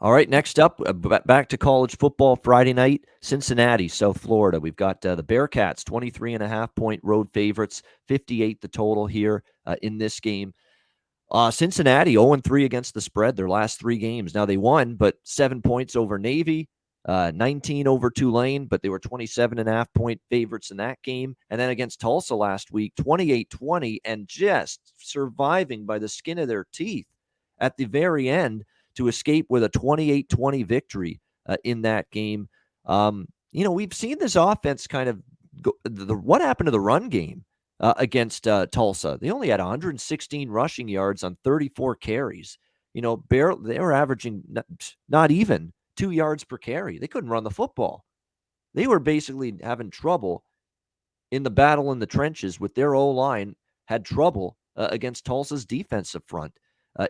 All right, next up, back to college football Friday night, Cincinnati, South Florida. We've got the Bearcats, 23.5-point road favorites, 58 the total here in this game. Cincinnati 0-3 against the spread their last 3 games. Now they won, but 7 points over Navy, 19 over Tulane, but they were 27.5-point favorites in that game. And then against Tulsa last week, 28-20, and just surviving by the skin of their teeth at the very end to escape with a 28-20 victory in that game. We've seen this offense kind of what happened to the run game against Tulsa. They only had 116 rushing yards on 34 carries. They were averaging not even 2 yards per carry. They couldn't run the football. They were basically having trouble in the battle in the trenches with their O-line, had trouble against Tulsa's defensive front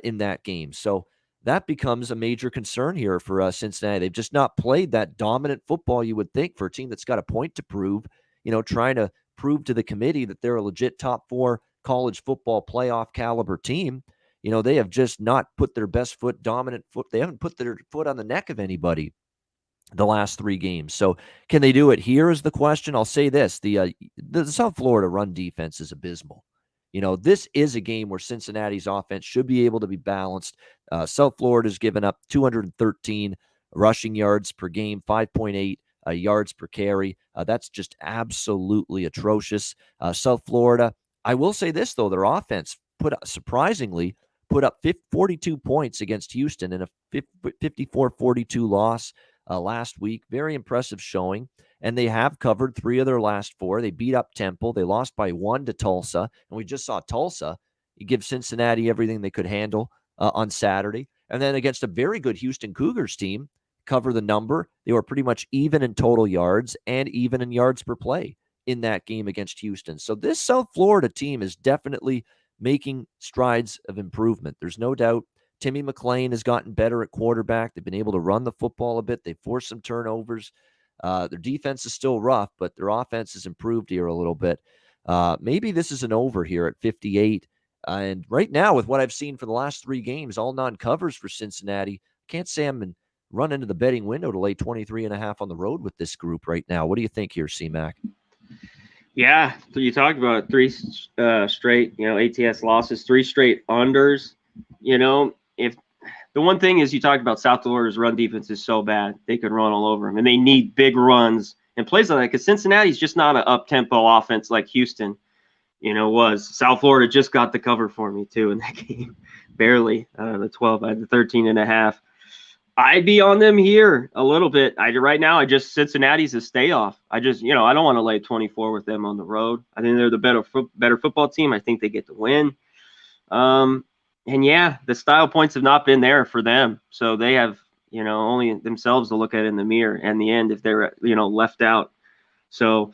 in that game. So that becomes a major concern here for Cincinnati. They've just not played that dominant football you would think for a team that's got a point to prove, trying to prove to the committee that they're a legit top 4 college football playoff caliber team. They have just not put their best foot, dominant foot. They haven't put their foot on the neck of anybody the last 3 games. So can they do it here is the question. I'll say this, the South Florida run defense is abysmal. This is a game where Cincinnati's offense should be able to be balanced. South Florida's given up 213 rushing yards per game, 5.8 yards per carry. That's just absolutely atrocious. South Florida, I will say this, though, their offense surprisingly put up 42 points against Houston in a 54-42 loss last week. Very impressive showing. And they have covered 3 of their last 4. They beat up Temple. They lost by 1 to Tulsa. And we just saw Tulsa give Cincinnati everything they could handle on Saturday. And then against a very good Houston Cougars team, cover the number. They were pretty much even in total yards and even in yards per play in that game against Houston. So this South Florida team is definitely making strides of improvement. There's no doubt. Timmy McClain has gotten better at quarterback. They've been able to run the football a bit. They forced some turnovers. Their defense is still rough, but their offense has improved here a little bit. Maybe this is an over here at 58. And right now, with what I've seen for the last 3 games, all non-covers for Cincinnati, can't say I'm in run into the betting window to lay 23.5 on the road with this group right now. What do you think here, C-Mac? Yeah, so you talked about 3 straight, ATS losses, 3 straight unders. If the one thing is you talked about South Florida's run defense is so bad, they could run all over them, and they need big runs and plays like that because Cincinnati's just not an up-tempo offense like Houston, was. South Florida just got the cover for me, too, in that game. Barely. The 12, I had the 13.5. I'd be on them here a little bit. Right now, Cincinnati's a stay off. I don't want to lay 24 with them on the road. I think they're the better football team. I think they get the win. And yeah, the style points have not been there for them. So they have, only themselves to look at in the mirror and the end if they're, left out. So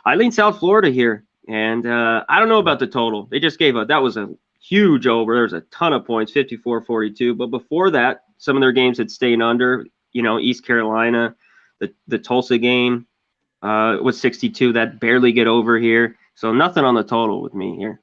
I lean South Florida here. And I don't know about the total. They just that was a huge over. There was a ton of points, 54-42. But before that, some of their games had stayed under, East Carolina, the Tulsa game was 62. That barely get over here. So nothing on the total with me here.